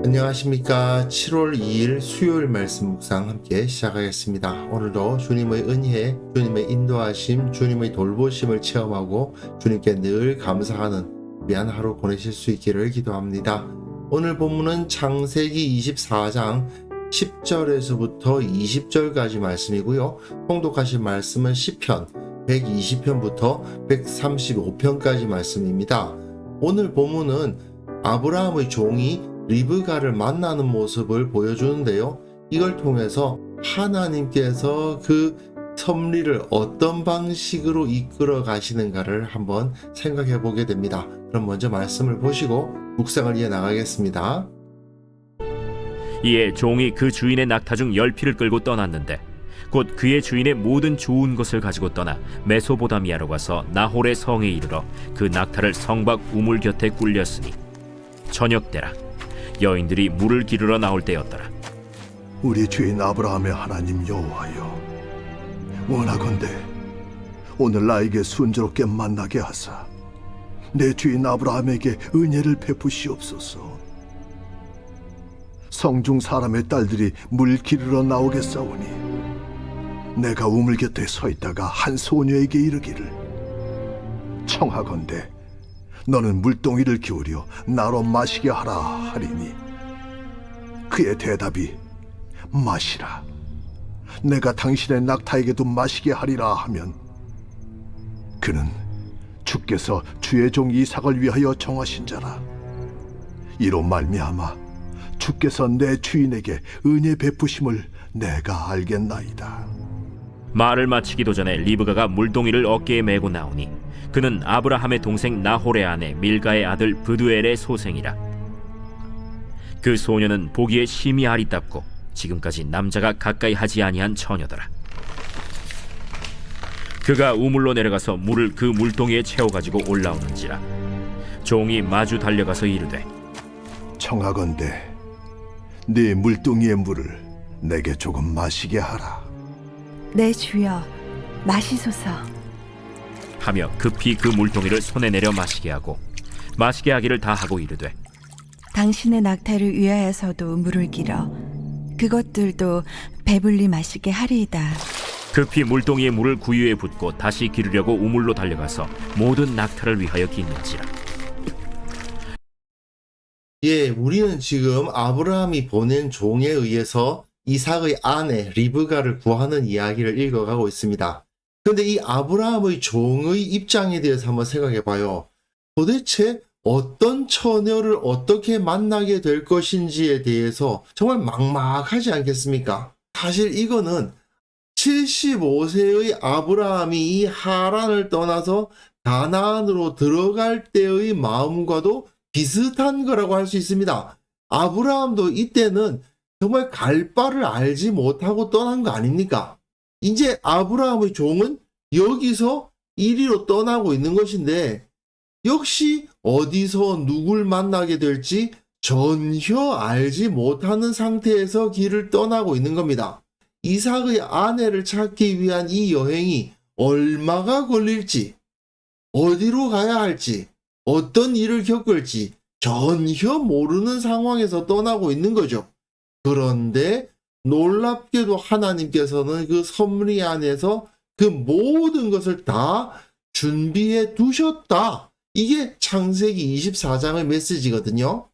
안녕하십니까. 7월 2일 수요일 말씀 묵상 함께 시작하겠습니다. 오늘도 주님의 은혜, 주님의 인도하심, 주님의 돌보심을 체험하고 주님께 늘 감사하는 귀한 하루 보내실 수 있기를 기도합니다. 오늘 본문은 창세기 24장 10절에서부터 20절까지 말씀이고요. 통독하신 말씀은 시편 120편부터 135편까지 말씀입니다. 오늘 본문은 아브라함의 종이 리브가를 만나는 모습을 보여주는데요. 이걸 통해서 하나님께서 그 섭리를 어떤 방식으로 이끌어 가시는가를 한번 생각해 보게 됩니다. 그럼 먼저 말씀을 보시고 묵상을 이어나가겠습니다. 이에 종이 그 주인의 낙타 중 10匹를 끌고 떠났는데 곧 그의 주인의 모든 좋은 것을 가지고 떠나 메소보다미아로 가서 나홀의 성에 이르러 그 낙타를 성 밖 우물 곁에 꿀렸으니 저녁 때라 여인들이 물을 기르러 나올 때였더라. 우리 주인 아브라함의 하나님 여호와여, 원하건대 오늘 나에게 순조롭게 만나게 하사 내 주인 아브라함에게 은혜를 베푸시옵소서. 성중 사람의 딸들이 물 기르러 나오겠사오니 내가 우물 곁에 서 있다가 한 소녀에게 이르기를 청하건대 너는 물동이를 기울여 나로 마시게 하라 하리니 그의 대답이 마시라, 내가 당신의 낙타에게도 마시게 하리라 하면 그는 주께서 주의 종 이삭을 위하여 정하신 자라. 이로 말미암아 주께서 내 주인에게 은혜 베푸심을 내가 알겠나이다. 말을 마치기도 전에 리브가가 물동이를 어깨에 메고 나오니 그는 아브라함의 동생 나홀의 아내 밀가의 아들 브두엘의 소생이라. 그 소녀는 보기에 심히 아리답고 지금까지 남자가 가까이 하지 아니한 처녀더라. 그가 우물로 내려가서 물을 그 물동이에 채워가지고 올라오는지라 종이 마주 달려가서 이르되 청하건대 네 물동이의 물을 내게 조금 마시게 하라. 내 주여, 마시소서. 하며 급히 그 물동이를 손에 내려 마시게 하고 마시게 하기를 다 하고 이르되 당신의 낙타를 위하여서도 물을 길어 그것들도 배불리 마시게 하리이다. 급히 물동이의 물을 구유에 붓고 다시 기르려고 우물로 달려가서 모든 낙타를 위하여 기는지라. 우리는 지금 아브라함이 보낸 종에 의해서 이삭의 아내 리브가를 구하는 이야기를 읽어가고 있습니다. 그런데 이 아브라함의 종의 입장에 대해서 한번 생각해 봐요. 도대체 어떤 처녀를 어떻게 만나게 될 것인지에 대해서 정말 막막하지 않겠습니까? 사실 이거는 75세의 아브라함이 이 하란을 떠나서 가나안으로 들어갈 때의 마음과도 비슷한 거라고 할 수 있습니다. 아브라함도 이때는 정말 갈 바를 알지 못하고 떠난 거 아닙니까? 이제 아브라함의 종은 여기서 이리로 떠나고 있는 것인데 역시 어디서 누굴 만나게 될지 전혀 알지 못하는 상태에서 길을 떠나고 있는 겁니다. 이삭의 아내를 찾기 위한 이 여행이 얼마가 걸릴지, 어디로 가야 할지, 어떤 일을 겪을지 전혀 모르는 상황에서 떠나고 있는 거죠. 그런데 놀랍게도 하나님께서는 그 섭리 안에서 그 모든 것을 다 준비해 두셨다. 이게 창세기 24장의 메시지거든요.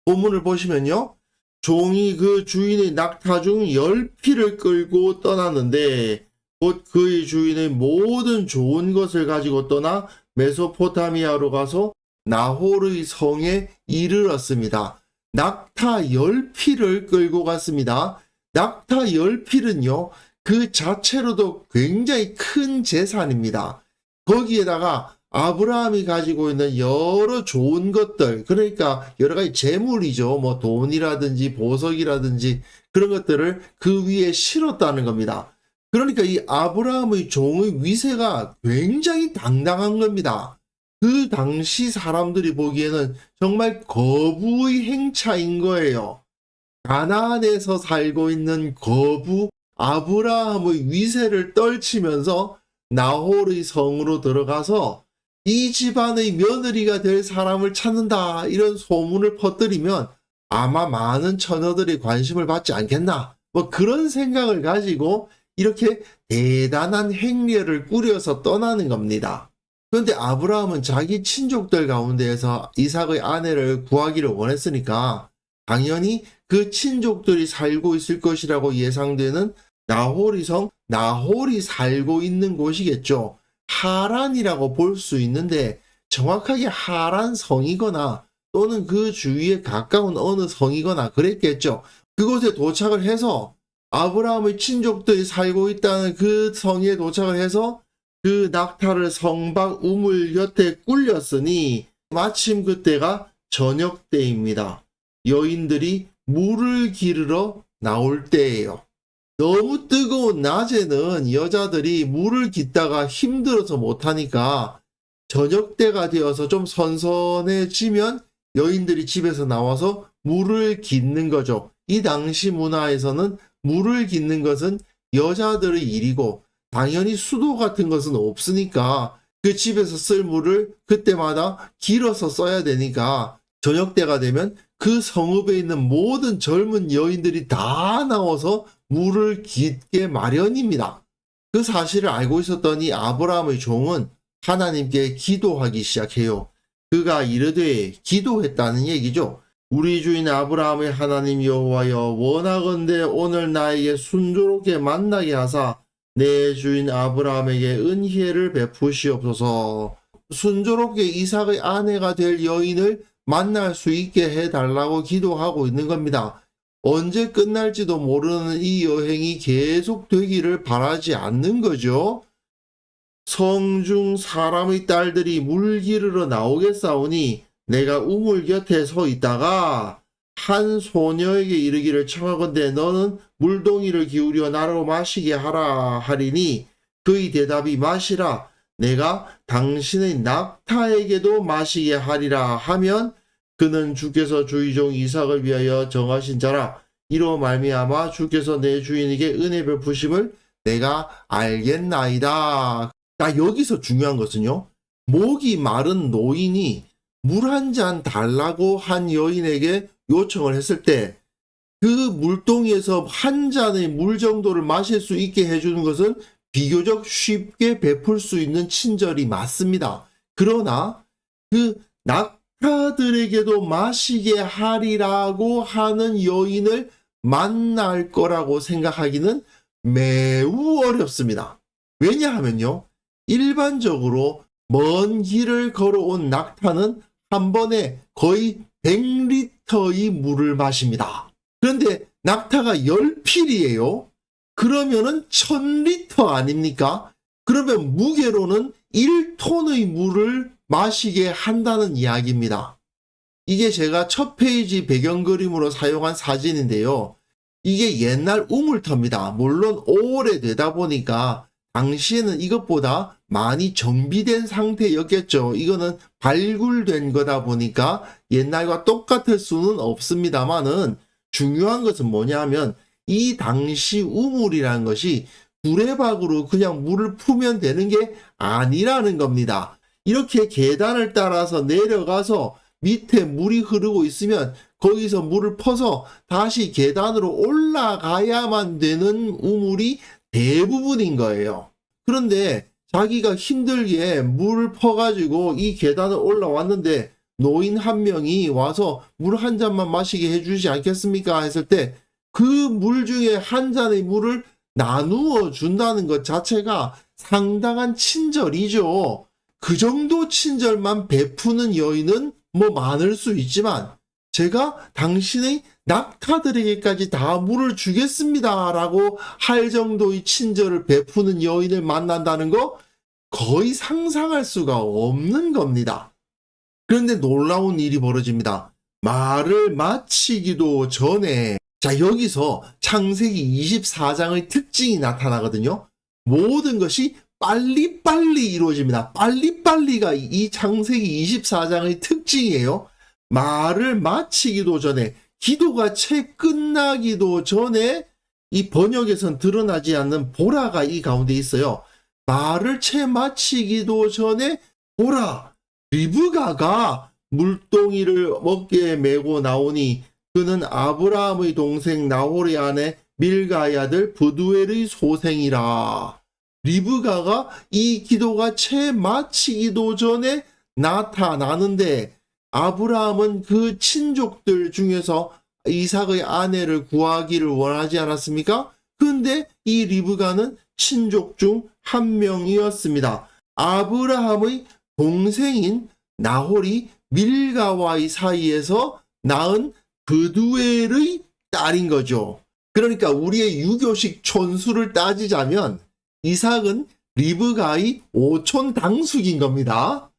본문을 보시면요. 종이 그 주인의 낙타 중 10匹를 끌고 떠났는데 곧 그의 주인의 모든 좋은 것을 가지고 떠나 메소포타미아로 가서 나홀의 성에 이르렀습니다. 낙타 10匹를 끌고 갔습니다. 낙타 10匹는요, 그 자체로도 굉장히 큰 재산입니다. 거기에다가 아브라함이 가지고 있는 여러 좋은 것들, 그러니까 여러 가지 재물이죠. 뭐 돈이라든지 보석이라든지 그런 것들을 그 위에 실었다는 겁니다. 그러니까 이 아브라함의 종의 위세가 굉장히 당당한 겁니다. 그 당시 사람들이 보기에는 정말 거부의 행차인 거예요. 가나안에서 살고 있는 거부 아브라함의 위세를 떨치면서 나홀의 성으로 들어가서 이 집안의 며느리가 될 사람을 찾는다, 이런 소문을 퍼뜨리면 아마 많은 처녀들이 관심을 받지 않겠나, 뭐 그런 생각을 가지고 이렇게 대단한 행렬을 꾸려서 떠나는 겁니다. 그런데 아브라함은 자기 친족들 가운데에서 이삭의 아내를 구하기를 원했으니까 당연히 그 친족들이 살고 있을 것이라고 예상되는 나홀이 성, 나홀이 살고 있는 곳이겠죠. 하란이라고 볼 수 있는데 정확하게 하란 성이거나 또는 그 주위에 가까운 어느 성이거나 그랬겠죠. 그곳에 도착을 해서 아브라함의 친족들이 살고 있다는 그 성에 도착을 해서 그 낙타를 성박 우물 곁에 꿀렸으니 마침 그때가 저녁 때입니다. 여인들이 물을 기르러 나올 때예요. 너무 뜨거운 낮에는 여자들이 물을 깃다가 힘들어서 못하니까 저녁 때가 되어서 좀 선선해지면 여인들이 집에서 나와서 물을 깃는 거죠. 이 당시 문화에서는 물을 깃는 것은 여자들의 일이고 당연히 수도 같은 것은 없으니까 그 집에서 쓸 물을 그때마다 길어서 써야 되니까 저녁 때가 되면 그 성읍에 있는 모든 젊은 여인들이 다 나와서 물을 깃게 마련입니다. 그 사실을 알고 있었던 이 아브라함의 종은 하나님께 기도하기 시작해요. 그가 이르되, 기도했다는 얘기죠. 우리 주인 아브라함의 하나님 여호와여, 원하건대 오늘 나에게 순조롭게 만나게 하사 내 주인 아브라함에게 은혜를 베푸시옵소서. 순조롭게 이삭의 아내가 될 여인을 만날 수 있게 해달라고 기도하고 있는 겁니다. 언제 끝날지도 모르는 이 여행이 계속 되기를 바라지 않는 거죠. 성중 사람의 딸들이 물 기르러 나오겠사오니 내가 우물 곁에 서 있다가 한 소녀에게 이르기를 청하건대 너는 물동이를 기울여 나로 마시게 하라 하리니 그의 대답이 마시라 내가 당신의 낙타에게도 마시게 하리라 하면 그는 주께서 주의 종 이삭을 위하여 정하신 자라. 이로 말미암아 주께서 내 주인에게 은혜 베푸심을 내가 알겠나이다. 여기서 중요한 것은요. 목이 마른 노인이 물 한 잔 달라고 한 여인에게 요청을 했을 때 그 물동이에서 한 잔의 물 정도를 마실 수 있게 해주는 것은 비교적 쉽게 베풀 수 있는 친절이 맞습니다. 그러나 그 낙타들에게도 마시게 하리라고 하는 여인을 만날 거라고 생각하기는 매우 어렵습니다. 왜냐하면요. 일반적으로 먼 길을 걸어온 낙타는 한 번에 거의 100리터의 물을 마십니다. 그런데 낙타가 10필이에요. 그러면은 1000리터 아닙니까? 그러면 무게로는 1톤의 물을 마시게 한다는 이야기입니다. 이게 제가 첫 페이지 배경 그림으로 사용한 사진인데요. 이게 옛날 우물터입니다. 물론 오래되다 보니까 당시에는 이것보다 많이 정비된 상태였겠죠. 이거는 발굴된 거다 보니까 옛날과 똑같을 수는 없습니다만은 중요한 것은 뭐냐면 이 당시 우물이라는 것이 두레박으로 그냥 물을 푸면 되는 게 아니라는 겁니다. 이렇게 계단을 따라서 내려가서 밑에 물이 흐르고 있으면 거기서 물을 퍼서 다시 계단으로 올라가야만 되는 우물이 대부분인 거예요. 그런데 자기가 힘들게 물을 퍼가지고 이 계단을 올라왔는데 노인 한 명이 와서 물 한 잔만 마시게 해주지 않겠습니까? 했을 때 그 물 중에 한 잔의 물을 나누어 준다는 것 자체가 상당한 친절이죠. 그 정도 친절만 베푸는 여인은 뭐 많을 수 있지만 제가 당신의 낙타들에게까지 다 물을 주겠습니다 라고 할 정도의 친절을 베푸는 여인을 만난다는 거 거의 상상할 수가 없는 겁니다. 그런데 놀라운 일이 벌어집니다. 말을 마치기도 전에 여기서 창세기 24장의 특징이 나타나거든요. 모든 것이 빨리빨리 이루어집니다. 빨리빨리가 이 창세기 24장의 특징이에요. 말을 마치기도 전에 기도가 채 끝나기도 전에 이 번역에선 드러나지 않는 보라가 이 가운데 있어요. 말을 채 마치기도 전에 보라 리브가가 물동이를 어깨에 메고 나오니 그는 아브라함의 동생 나홀의 아내 밀가의 아들 브두엘의 소생이라. 리브가가 이 기도가 채 마치기도 전에 나타나는데 아브라함은 그 친족들 중에서 이삭의 아내를 구하기를 원하지 않았습니까? 근데 이 리브가는 친족 중 한 명이었습니다. 아브라함의 동생인 나홀이 밀가와의 사이에서 낳은 브두엘의 딸인 거죠. 그러니까 우리의 유교식 촌수를 따지자면 이삭은 리브가의 오촌 당숙인 겁니다.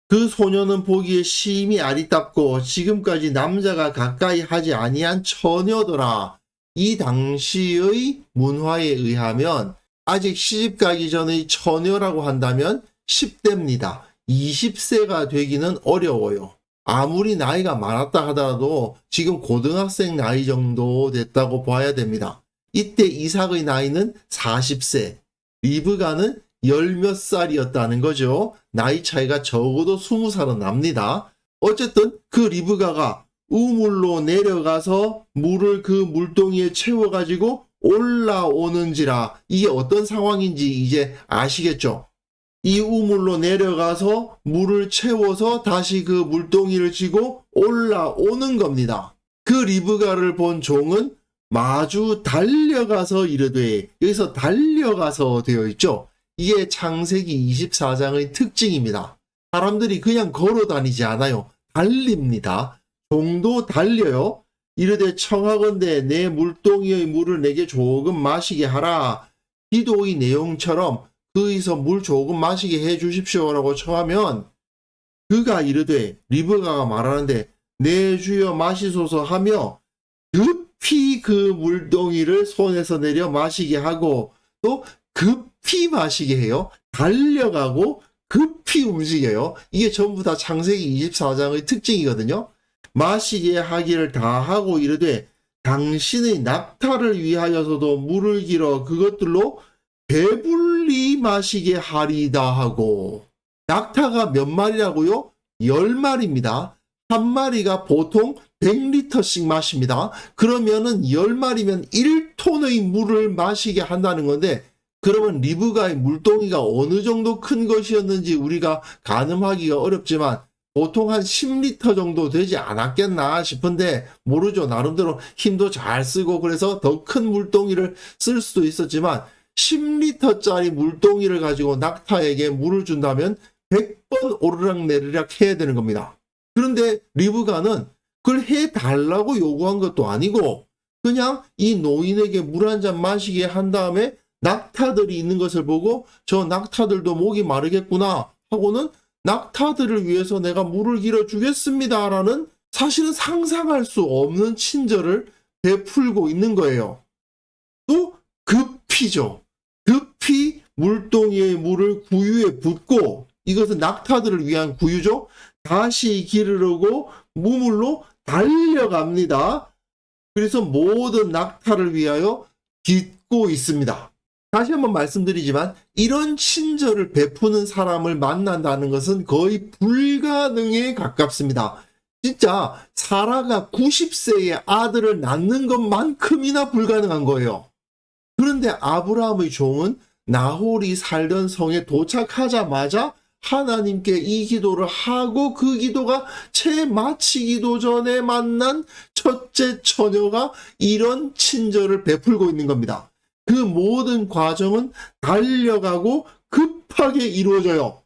그 소녀는 보기에 심히 아리답고 지금까지 남자가 가까이 하지 아니한 처녀더라. 이 당시의 문화에 의하면 아직 시집가기 전의 처녀라고 한다면 10대입니다. 20세가 되기는 어려워요. 아무리 나이가 많았다 하더라도 지금 고등학생 나이 정도 됐다고 봐야 됩니다. 이때 이삭의 나이는 40세, 리브가는 열 몇 살이었다는 거죠. 나이 차이가 적어도 20살은 납니다. 어쨌든 그 리브가가 우물로 내려가서 물을 그 물동이에 채워가지고 올라오는지라. 이게 어떤 상황인지 이제 아시겠죠? 이 우물로 내려가서 물을 채워서 다시 그 물동이를 쥐고 올라오는 겁니다. 그 리브가를 본 종은 마주 달려가서 이르되, 여기서 달려가서 되어 있죠. 이게 창세기 24장의 특징입니다. 사람들이 그냥 걸어 다니지 않아요. 달립니다. 종도 달려요. 이르되 청하건대 내 물동이의 물을 내게 조금 마시게 하라. 기도의 내용처럼 그에서 물 조금 마시게 해 주십시오라고 청하면 그가 이르되, 리브가가 말하는데 내 주여 마시소서 하며 급히 그 물동이를 손에서 내려 마시게 하고 또 급히 마시게 해요. 달려가고 급히 움직여요. 이게 전부 다 창세기 24장의 특징이거든요. 마시게 하기를 다 하고 이르되 당신의 낙타를 위하여서도 물을 길어 그것들로 배불리 마시게 하리다 하고. 낙타가 몇 마리라고요? 10마리입니다. 한 마리가 보통 100리터씩 마십니다. 그러면은 10마리면 1톤의 물을 마시게 한다는 건데, 그러면 리브가의 물동이가 어느 정도 큰 것이었는지 우리가 가늠하기가 어렵지만 보통 한 10리터 정도 되지 않았겠나 싶은데, 모르죠. 나름대로 힘도 잘 쓰고 그래서 더 큰 물동이를 쓸 수도 있었지만 10리터짜리 물동이를 가지고 낙타에게 물을 준다면 100번 오르락내리락 해야 되는 겁니다. 그런데 리브가는 그걸 해달라고 요구한 것도 아니고 그냥 이 노인에게 물 한 잔 마시게 한 다음에 낙타들이 있는 것을 보고 저 낙타들도 목이 마르겠구나 하고는 낙타들을 위해서 내가 물을 길어 주겠습니다라는, 사실은 상상할 수 없는 친절을 베풀고 있는 거예요. 또 급히죠. 급히 물동이의 물을 구유에 붓고, 이것은 낙타들을 위한 구유죠. 다시 기르려고 무물로 달려갑니다. 그래서 모든 낙타를 위하여 깃고 있습니다. 다시 한번 말씀드리지만 이런 친절을 베푸는 사람을 만난다는 것은 거의 불가능에 가깝습니다. 진짜 사라가 90세의 아들을 낳는 것만큼이나 불가능한 거예요. 그런데 아브라함의 종은 나홀이 살던 성에 도착하자마자 하나님께 이 기도를 하고 그 기도가 채 마치기도 전에 만난 첫째 처녀가 이런 친절을 베풀고 있는 겁니다. 그 모든 과정은 달려가고 급하게 이루어져요.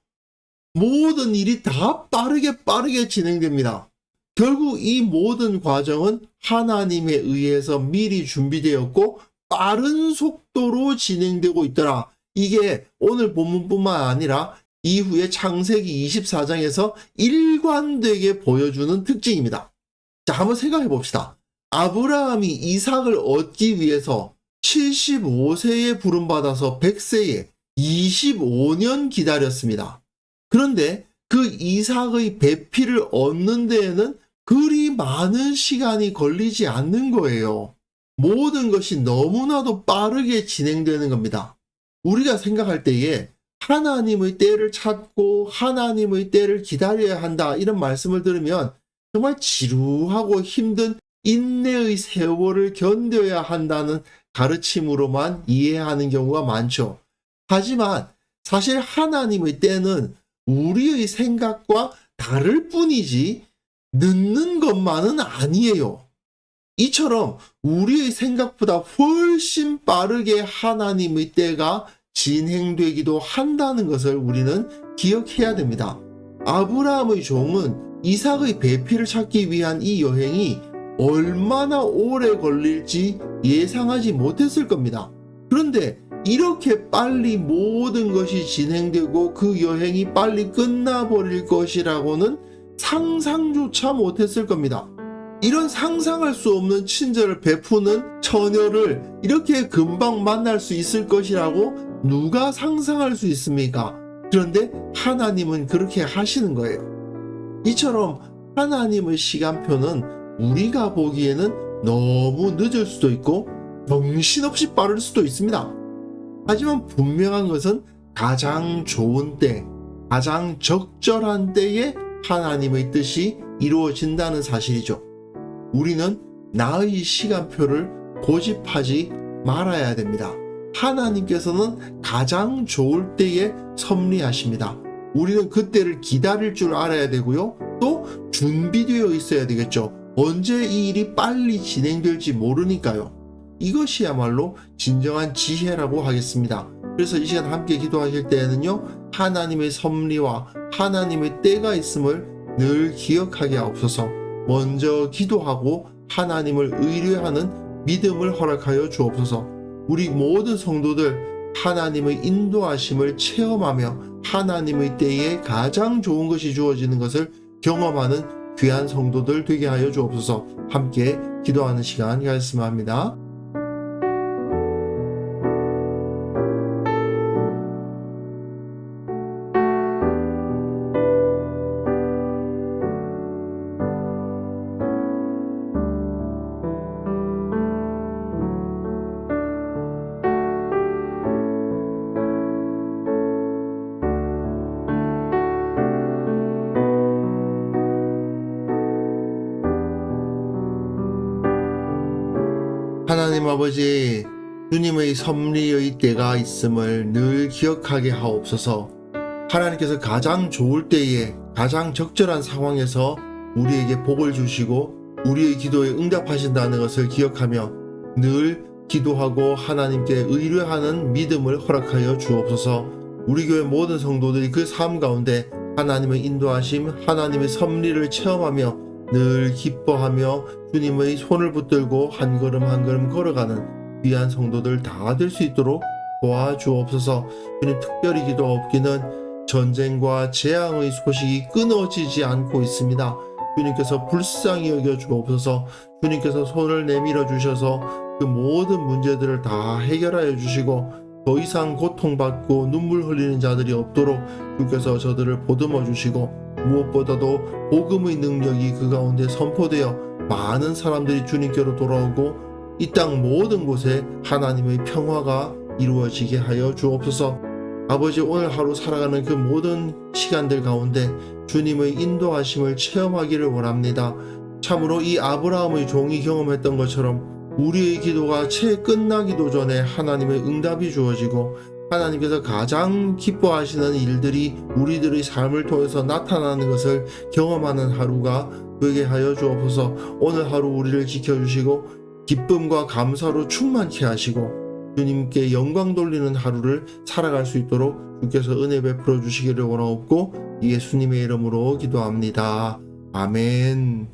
모든 일이 다 빠르게 진행됩니다. 결국 이 모든 과정은 하나님에 의해서 미리 준비되었고 빠른 속도로 진행되고 있더라. 이게 오늘 본문뿐만 아니라 이후에 창세기 24장에서 일관되게 보여주는 특징입니다. 자, 한번 생각해 봅시다. 아브라함이 이삭을 얻기 위해서 75세에 부름받아서 100세에 25년 기다렸습니다. 그런데 그 이삭의 배필을 얻는 데에는 그리 많은 시간이 걸리지 않는 거예요. 모든 것이 너무나도 빠르게 진행되는 겁니다. 우리가 생각할 때에 하나님의 때를 찾고 하나님의 때를 기다려야 한다, 이런 말씀을 들으면 정말 지루하고 힘든 인내의 세월을 견뎌야 한다는 가르침으로만 이해하는 경우가 많죠. 하지만 사실 하나님의 때는 우리의 생각과 다를 뿐이지 늦는 것만은 아니에요. 이처럼 우리의 생각보다 훨씬 빠르게 하나님의 때가 진행되기도 한다는 것을 우리는 기억해야 됩니다. 아브라함의 종은 이삭의 배필을 찾기 위한 이 여행이 얼마나 오래 걸릴지 예상하지 못했을 겁니다. 그런데 이렇게 빨리 모든 것이 진행되고 그 여행이 빨리 끝나버릴 것이라고는 상상조차 못했을 겁니다. 이런 상상할 수 없는 친절을 베푸는 처녀를 이렇게 금방 만날 수 있을 것이라고 누가 상상할 수 있습니까? 그런데 하나님은 그렇게 하시는 거예요. 이처럼 하나님의 시간표는 우리가 보기에는 너무 늦을 수도 있고 정신없이 빠를 수도 있습니다. 하지만 분명한 것은 가장 좋은 때, 가장 적절한 때에 하나님의 뜻이 이루어진다는 사실이죠. 우리는 나의 시간표를 고집하지 말아야 됩니다. 하나님께서는 가장 좋을 때에 섭리하십니다. 우리는 그때를 기다릴 줄 알아야 되고요. 또 준비되어 있어야 되겠죠. 언제 이 일이 빨리 진행될지 모르니까요. 이것이야말로 진정한 지혜라고 하겠습니다. 그래서 이 시간 함께 기도하실 때에는요, 하나님의 섭리와 하나님의 때가 있음을 늘 기억하게 하옵소서. 먼저 기도하고 하나님을 의뢰하는 믿음을 허락하여 주옵소서. 우리 모든 성도들 하나님의 인도하심을 체험하며 하나님의 때에 가장 좋은 것이 주어지는 것을 경험하는 귀한 성도들 되게 하여 주옵소서. 함께 기도하는 시간 가졌으면 합니다. 하나님 아버지, 주님의 섭리의 때가 있음을 늘 기억하게 하옵소서. 하나님께서 가장 좋을 때에 가장 적절한 상황에서 우리에게 복을 주시고 우리의 기도에 응답하신다는 것을 기억하며 늘 기도하고 하나님께 의뢰하는 믿음을 허락하여 주옵소서. 우리 교회 모든 성도들이 그 삶 가운데 하나님의 인도하심, 하나님의 섭리를 체험하며 늘 기뻐하며 주님의 손을 붙들고 한 걸음 한 걸음 걸어가는 귀한 성도들 다 될 수 있도록 도와주옵소서. 주님, 특별히 기도하옵기는 전쟁과 재앙의 소식이 끊어지지 않고 있습니다. 주님께서 불쌍히 여겨 주옵소서. 주님께서 손을 내밀어 주셔서 그 모든 문제들을 다 해결하여 주시고 더 이상 고통받고 눈물 흘리는 자들이 없도록 주께서 저들을 보듬어 주시고 무엇보다도 복음의 능력이 그 가운데 선포되어 많은 사람들이 주님께로 돌아오고 이 땅 모든 곳에 하나님의 평화가 이루어지게 하여 주옵소서. 아버지, 오늘 하루 살아가는 그 모든 시간들 가운데 주님의 인도하심을 체험하기를 원합니다. 참으로 이 아브라함의 종이 경험했던 것처럼 우리의 기도가 채 끝나기도 전에 하나님의 응답이 주어지고 하나님께서 가장 기뻐하시는 일들이 우리들의 삶을 통해서 나타나는 것을 경험하는 하루가 되게 하여 주옵소서. 오늘 하루 우리를 지켜주시고 기쁨과 감사로 충만케 하시고 주님께 영광 돌리는 하루를 살아갈 수 있도록 주께서 은혜 베풀어 주시기를 원하옵고 예수님의 이름으로 기도합니다. 아멘.